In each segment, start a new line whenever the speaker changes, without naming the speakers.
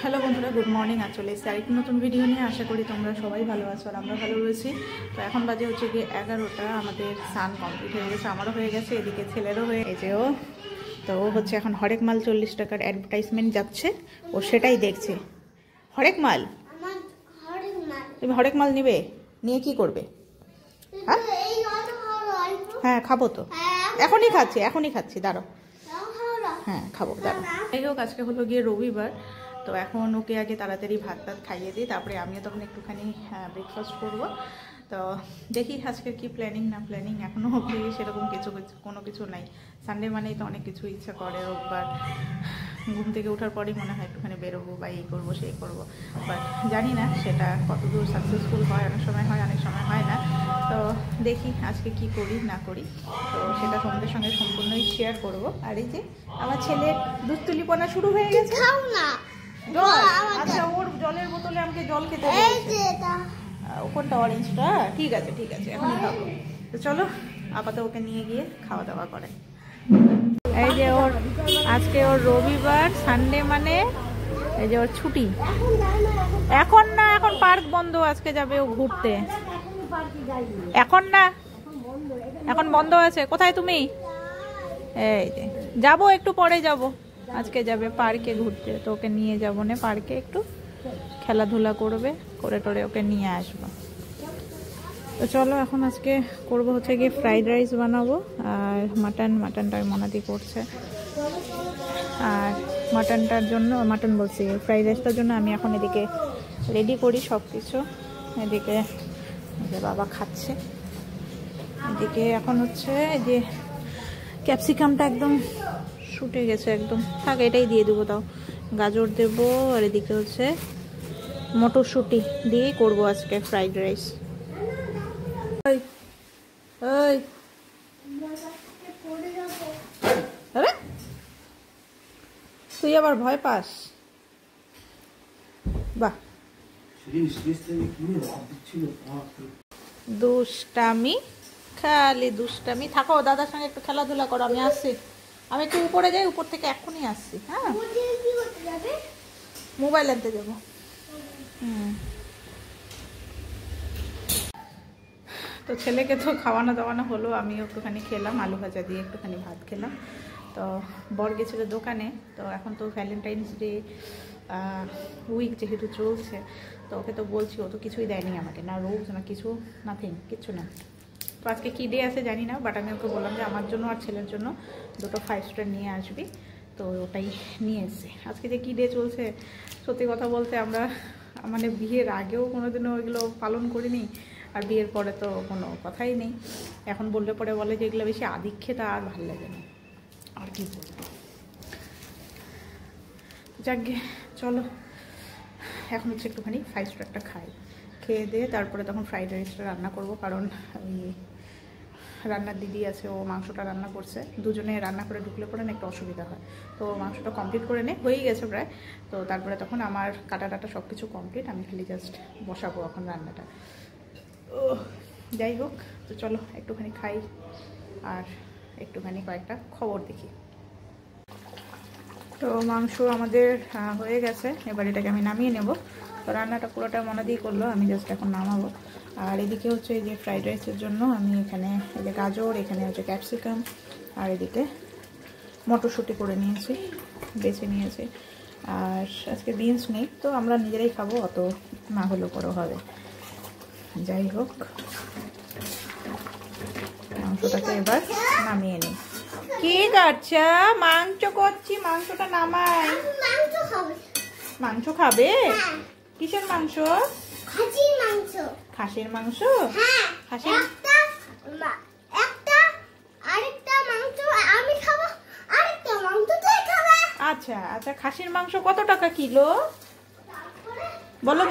Hello বন্ধুরা, good morning. আর চলে এসেছি আরেকটি নতুন ভিডিও নিয়ে। আশা করি তোমরা সবাই ভালো আছো আর আমরা ভালো রয়েছি। তো এখন বাজে হচ্ছে গিয়ে 11টা। আমাদের স্নান কমপ্লিট হয়ে গেছে, আমারও হয়ে গেছে, এদিকে ছেলেরও হয়ে গেছে। ও তো ও হচ্ছে এখন হরেক মাল 40 টাকার অ্যাডভার্টাইজমেন্ট যাচ্ছে, ও সেটাই দেখছে। হরেক মাল, তুমি হরেক মাল নিবে? নিয়ে কি করবে? হ্যাঁ খাবো তো, এখনই খাচ্ছি, দাঁড়ো। হ্যাঁ খাবো, দাঁড়ো। যাই হোক, আজকে হলো গিয়ে রবিবার। তো এখন ওকে আগে তাড়াতাড়ি ভাত খাইয়ে দিই, তারপরে আমিও তখন একটুখানি ব্রেকফাস্ট করবো। তো দেখি আজকে কি প্ল্যানিং না প্ল্যানিং, এখনও অবধি সেরকম কোনো কিছু নাই। সানডে মানেই তো অনেক কিছু ইচ্ছা করে। রোববার ঘুম থেকে ওঠার পরেই মনে হয় একটুখানি বেরোবো বা এই করবো সেই করবো, বাট জানি না সেটা কতদূর সাকসেসফুল হয়। অনেক সময় হয়, অনেক সময় হয় না। তো দেখি আজকে কি করি না করি, তো সেটা তোমাদের সঙ্গে সম্পূর্ণই শেয়ার করব। আর এই যে আমার ছেলের দুধ তুলিপনা শুরু হয়ে গেছে। আচ্ছা, ওর জলের বোতলে আমাকে জল খেতে বলছে। ওখানটা অরেঞ্জটা, ঠিক আছে এখনই খাবো। তো চলো আপাতত ওকে নিয়ে গিয়ে খাওয়া দাওয়া করে। এই যে ওর আজকে ওর রবিবার, সানডে মানে এই যে ওর ছুটি। এখন না, এখন পার্ক বন্ধ, আজকে যাবে ও ঘুরতে। এখন না, এখন বন্ধ আছে। কোথায় তুমি? এই যে যাবো, একটু পরে যাব। আজকে যাবে পার্কে ঘুরতে, তো ওকে নিয়ে যাবো না পার্কে, একটু খেলাধুলা করবে, করে টোরে ওকে নিয়ে আসবো। তো চলো এখন আজকে করবো হচ্ছে গিয়ে ফ্রাইড রাইস বানাবো আর মাটনটা মনাদি করছে। আর মাটন বলছি, ফ্রাইড রাইসটার জন্য আমি এখন এদিকে রেডি করি সব কিছু। এদিকে বাবা খাচ্ছে, এদিকে এখন হচ্ছে যে ক্যাপসিকামটা একদম শুটে গেছে একদম, থাক এটাই দিয়ে দেবো। তাও গাজর দেবো, আর এদিকে হচ্ছে মটরশুঁটি দিয়েই করবো আজকে ফ্রাইড রাইস। তুই আবার ভয় পাস? বাহ, দুষ্টামি, খালি দুষ্টামি। থাকো, দাদার সঙ্গে একটু খেলাধুলা করো, আমি আসছি। আমি একটু উপরে যাই, উপর থেকে এখনই আসছি। হ্যাঁ, মোবাইল আনতে যাবো। তো ছেলেকে তো খাওয়ানো দাওয়ানো হলো, আমিও একটুখানি খেলাম, আলু ভাজা দিয়ে একটুখানি ভাত খেলাম। তো বর গেছিলো দোকানে। তো এখন তো ভ্যালেন্টাইন্স ডে উইক যেহেতু চলছে, তো ওকে তো বলছি, ও তো কিছুই দেয়নি আমাকে, না রোজ না কিছু, কিচ্ছু না। তো আজকে কী ডে আছে জানি না, বাট আমি ওকে বললাম যে আমার জন্য আর ছেলের জন্য দুটো 5 স্টার নিয়ে আসবি। তো ওটাই নিয়ে এসছে। আজকে যে কী ডে চলছে, সত্যি কথা বলতে আমরা মানে বিয়ের আগেও কোনোদিনও ওইগুলো পালন করিনি, আর বিয়ের পরে তো কোনো কথাই নেই। এখন বললে পরে বলে যে এগুলো বেশি আদিক্ষেতা, আর ভালো লাগে না, আর কি বলবো। যাকগে, চলো এখন হচ্ছে একটুখানি 5 স্টারটা খেয়ে দিয়ে তারপরে তখন ফ্রাইড রাইসটা রান্না করব। কারণ ওই রান্নার দিদি আছে, ও মাংসটা রান্না করছে। দুজনে রান্না করে ঢুকলে পরে না একটু অসুবিধা হয়। তো মাংসটা কমপ্লিট করে হয়েই গেছে প্রায়। তো তারপরে তখন আমার কাটা সব কিছু কমপ্লিট, আমি খালি জাস্ট বসাবো এখন রান্নাটা। যাই হোক, তো চলো একটুখানি খাই আর একটুখানি কয়েকটা খবর দেখি। তো মাংস আমাদের হয়ে গেছে, এবার এটাকে আমি নামিয়ে নেব। তো রান্নাটা পুরোটা মনে দিয়ে করলো, আমি জাস্ট এখন নামাবো। আর এদিকে হচ্ছে এই যে ফ্রাইড রাইসের জন্য আমি এখানে এই যে গাজর, এখানে হচ্ছে ক্যাপসিকাম, আর এদিকে মটরশুঁটি করে নিয়েছি, বেছে নিয়েছি। আর আজকে বিনস নেই, তো আমরা নিজেরাই খাবো, অত না হলেও পরেও হবে। যাই হোক, মাংসটাকে এবার নামিয়ে নিই। কি করছো? মাংস করছি, মাংসটা নামাই। মাংস খাবে? কিসের মাংস? খাসির মাংস। খাসির মাংস? খাসির আচ্ছা, খাসির মাংস কত টাকা কিলো? বলো।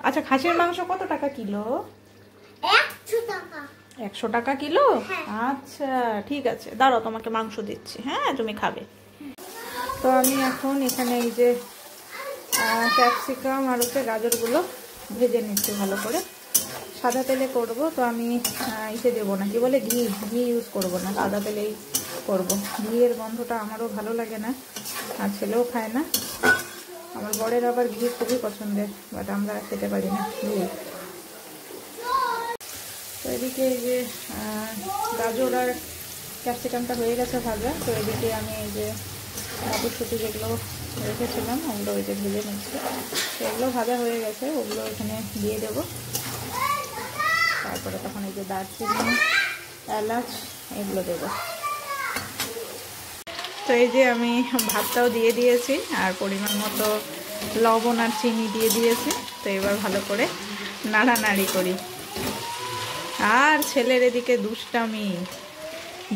আচ্ছা, খাসির মাংস কত টাকা কিলো? 100 টাকা কিলো? আচ্ছা ঠিক আছে, দাঁড়াও তোমাকে মাংস দিচ্ছি, হ্যাঁ তুমি খাবে। তো আমি এখন এখানে এই যে ক্যাপসিকাম আর হচ্ছে গাজরগুলো ভেজে নিচ্ছি ভালো করে। সাদা তেলে করব, তো আমি ইসে দেবো না, কি বলে, ঘি ইউজ করব না, সাদা তেলেই করব। ঘিয়ের গন্ধটা আমারও ভালো লাগে না, আর ছেলেও খায় না। আমার বরের আবার ঘি খুবই পছন্দের, বাট আমরা খেতে পারি না ঘি। তো এদিকে এই যে গাজর আর ক্যাপসিকামটা হয়ে গেছে ভাজা। তো এদিকে আমি এই যে মটরশুঁটি যেগুলো রেখেছিলাম ওগুলো ওই যে ভেজে নিচ্ছি। তো এগুলো ভাজা হয়ে গেছে, ওগুলো এখানে দিয়ে দেবো। তারপরে তখন এই যে দারচিনি, এলাচ এগুলো দেবো। তো এই যে আমি ভাতটাও দিয়ে দিয়েছি আর পরিমাণ মতো লবণ আর চিনি দিয়ে দিয়েছি। তো এবার ভালো করে নাড়ানাড়ি করি। আর ছেলের এদিকে দুষ্টামি,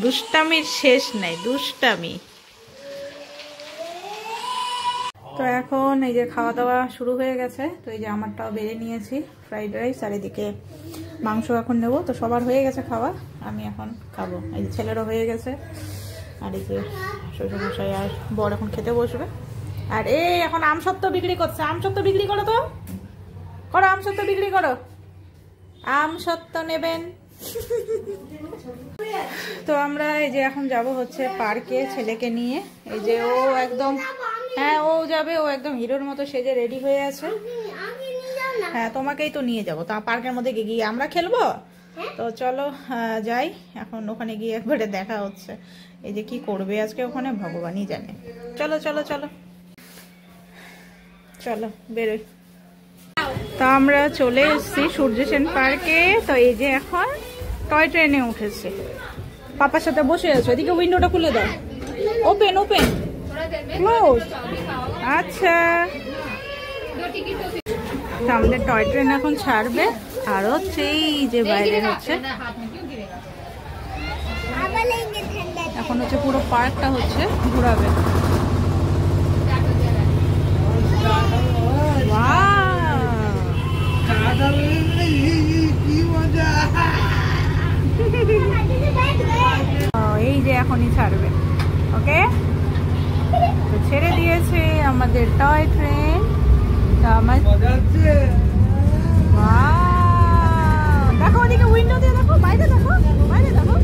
দুষ্টামির শেষ নাই, দুষ্টামি। তো এখন এই যে খাওয়া দাওয়া শুরু হয়ে গেছে। তো এই যে আমারটাও বেড়ে নিয়েছি ফ্রাইড রাইস, আর এদিকে মাংস এখন নেবো। তো সবার হয়ে গেছে খাওয়া, আমি এখন খাবো। এই যে ছেলেরও হয়ে গেছে, আর এই যে শ্বশুরমশাই আর বর এখন খেতে বসবে। আর এই এখন আমসত্ত্ব বিক্রি করছে, আমসত্ত্ব বিক্রি করো, তো করো, আমসত্ত্ব বিক্রি করো, আমসত্ত্ব নেবেন। তো আমরা এই যে এখন যাব হচ্ছে পার্কে ছেলেকে নিয়ে। এই যে ও একদম, হ্যাঁ ও যাবে, ও একদম হিরোর মতো সেজে রেডি হয়ে আছে। হ্যাঁ তোমাকেই তো নিয়ে যাবো। তা পার্কের মধ্যে গিয়ে আমরা খেলবো। তো চলো যাই, এখন ওখানে গিয়ে একবারে দেখা হচ্ছে। এই যে কি করবে আজকে ওখানে ভগবানই জানে। চলো চলো চলো চলো বেরোই। তো আমরা চলে এসেছি সূর্য সেন পার্কে। তো এই যে এখন টয় ট্রেনে উঠেছে, পাপার সাথে বসে আছো। এদিকে উইন্ডোটা খুলে দাও, ওপেন ওপেন ক্লোজ। আচ্ছা, তো আমাদের টয় ট্রেন এখন ছাড়বে। আর হচ্ছে এই যে বাইরে হচ্ছে এখন হচ্ছে পুরো পার্কটা হচ্ছে ঘোরাবে। এই যে এখনই ছাড়বে, ওকে। তো ছেড়ে দিয়েছে আমাদের টয় ট্রেন। দেখো ওদিকে উইন্ডো দিয়ে দেখো, বাইরে দেখো, বাইরে দেখো।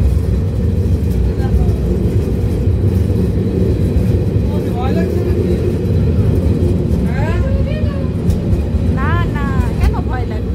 না না, কেন ভয় লাগবে?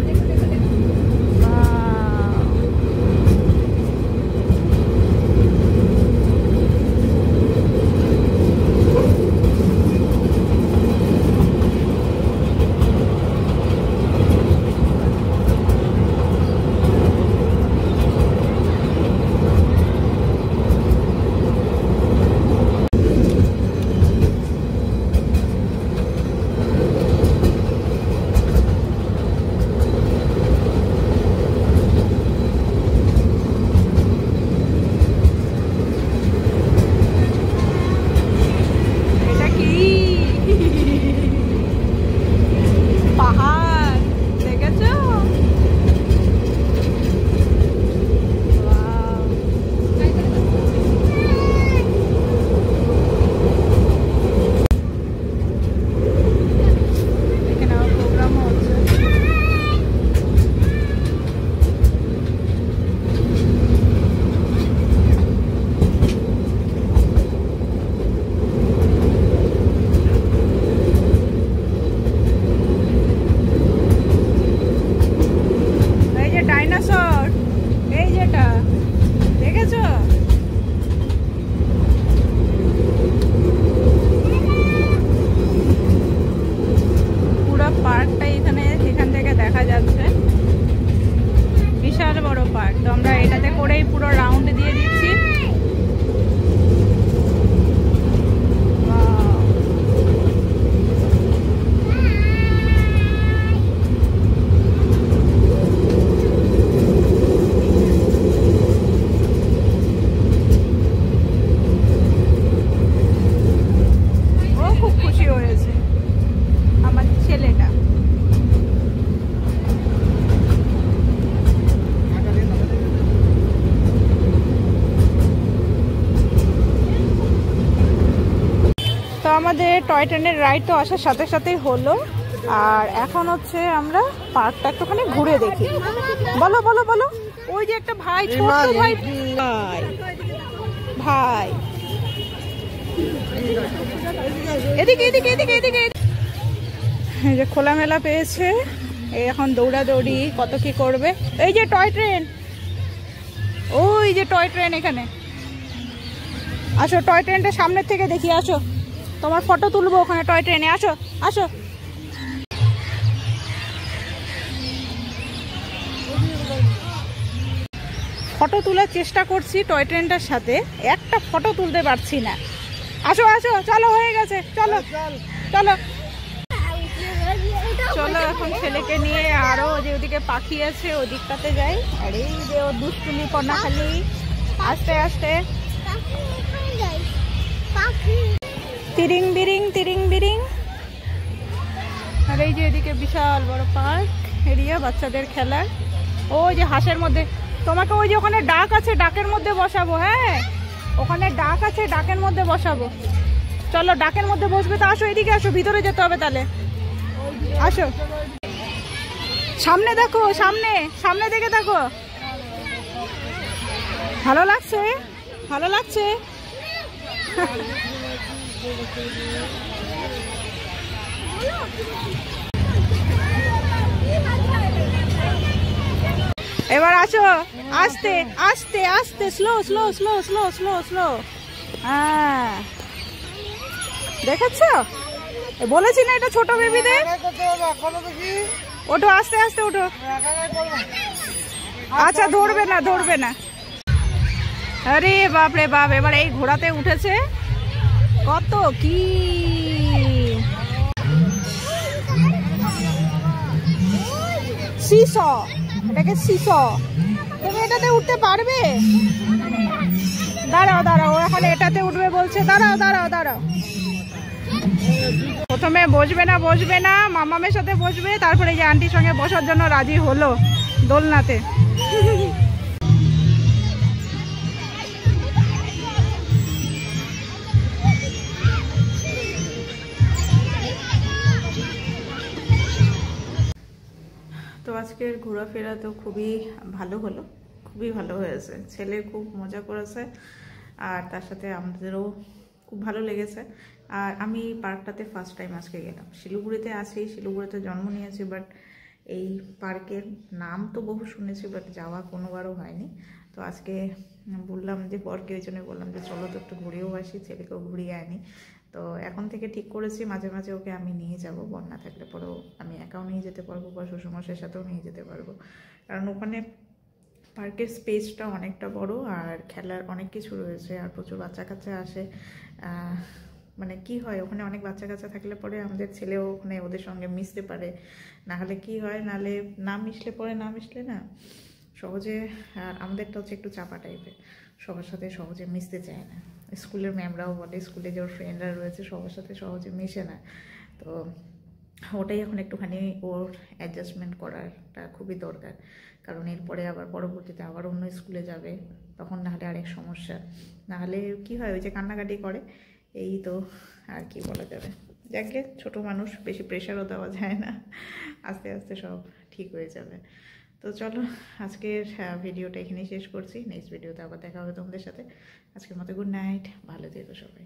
আমাদের টয় ট্রেনের রাইড তো আসার সাথে সাথেই হলো। আর এখন হচ্ছে আমরা পার্কটা একটুখানি ঘুরে দেখি। বলো বলো বলো। ওই যে একটা ভাই, ছোট ভাই, ভাই ভাই এদিকে এদিকে এদিকে এদিকে। এই যে খোলামেলা পেয়েছে, এই এখন দৌড়াদৌড়ি কত কি করবে। এই যে টয় ট্রেন, ওই যে টয় ট্রেন এখানে। আসো টয় ট্রেনটা সামনের থেকে দেখি, আসো তোমার ফটো তুলবো ওখানে টয় ট্রেনে। আসো আসো। ফটো তোলার চেষ্টা করছি টয় ট্রেনটার সাথে, একটা ফটো তুলতে পারছি না। আসো আসো, চলো হয়ে গেছে, চলো চলো চলো। এখন ছেলেকে নিয়ে আরো যে ওদিকে পাখি আছে ওদিকটাতে যাই। আর এই যে ও দুষ্টুমি কন্যা খালি, আস্তে আস্তে তিরিং বিরিং তিরিং বিরিং। আর এই যে এদিকে বিশাল বড় পার্ক এরিয়া বাচ্চাদের খেলার। ওই যে হাঁসের মধ্যে, তোমাকে ওই যে ওখানে ডাক আছে, ডাকের মধ্যে বসাবো। হ্যাঁ ওখানে ডাক আছে, ডাকের মধ্যে বসাবো। চলো ডাকের মধ্যে বসবে তো। আসো এদিকে আসো, ভিতরে যেতে হবে তাহলে। আসো সামনে দেখো, সামনে সামনে দেখে দেখো। ভালো লাগছে, ভালো লাগছে। এবার আসো, আস্তে আস্তে আস্তে, slow slow slow slow slow slow. হ্যাঁ দেখেছ, বলেছি না এটা ছোট বেবিদের। ওঠো আস্তে আস্তে ওঠো। আচ্ছা ধরবে না ধরবে না। আরে বাপ রে বাপ, এবার এই ঘোড়াতে উঠেছে, কত কি। সিস, এটাকে সিস। তুমি এটাতে উঠতে পারবে? দাঁড়াও দাঁড়াও, এখন এটাতে উঠবে বলছে। দাঁড়াও দাঁড়াও দাঁড়াও। প্রথমে বসবে না বসবে না, মামামের সাথে বসবে, তারপরে এই যে আন্টির সঙ্গে বসার জন্য রাজি হলো দোলনাতে। তো আজকের ঘোরাফেরা তো খুবই ভালো হলো, খুবই ভালো হয়েছে। ছেলে খুব মজা করেছে আর তার সাথে আমাদেরও খুব ভালো লেগেছে। আর আমি পার্কটাতে ফার্স্ট টাইম আজকে গেলাম। শিলিগুড়িতে আছি, শিলিগুড়িতে জন্ম নিয়েছি, বাট এই পার্কের নাম তো বহু শুনেছি, বাট যাওয়া কোনোবারও হয়নি। তো আজকে বললাম যে বরকে, ওই জন্য বললাম যে চলো তো একটু ঘুরেও আসি, ছেলেকেও ঘুরিয়ে আনি। তো এখন থেকে ঠিক করেছি মাঝে মাঝে ওকে আমি নিয়ে যাব, বর না থাকলে পরেও আমি একাও নিয়ে যেতে পারবো বা শ্বশুরমশাইয়ের সাথেও নিয়ে যেতে পারবো। কারণ ওখানে পার্কের স্পেসটা অনেকটা বড় আর খেলার অনেক কিছু রয়েছে, আর প্রচুর বাচ্চা কাচ্চা আসে। মানে কি হয়, ওখানে অনেক বাচ্চা কাচ্চা থাকলে পরে আমাদের ছেলেও ওখানে ওদের সঙ্গে মিশতে পারে। নাহলে কি হয়, নাহলে না মিশলে পরে না মিশলে না সহজে। আর আমাদেরটা হচ্ছে একটু চাপা টাইপের, সবার সাথে সহজে মিশতে চায় না। স্কুলের ম্যামরাও বলে, স্কুলে যে ওর ফ্রেন্ডরা রয়েছে সবার সাথে সহজে মিশে না। তো ওটাই এখন একটুখানি ওর অ্যাডজাস্টমেন্ট করাটা খুবই দরকার। কারণ এরপরে আবার পরবর্তীতে আবার অন্য স্কুলে যাবে, তখন নাহলে আরেক সমস্যা। নাহলে কি হয়, ওই যে কান্নাকাটি করে, এই তো আর কি বলা যাবে। যাকে ছোট মানুষ, বেশি প্রেশারও দেওয়া যায় না, আস্তে আস্তে সব ঠিক হয়ে যাবে। তো চলো আজকের ভিডিওটা এখানেই শেষ করছি। নেক্সট ভিডিওতে আবার দেখা হবে তোমাদের সাথে। আজকের মতো গুড নাইট, ভালো থেকো সবাই।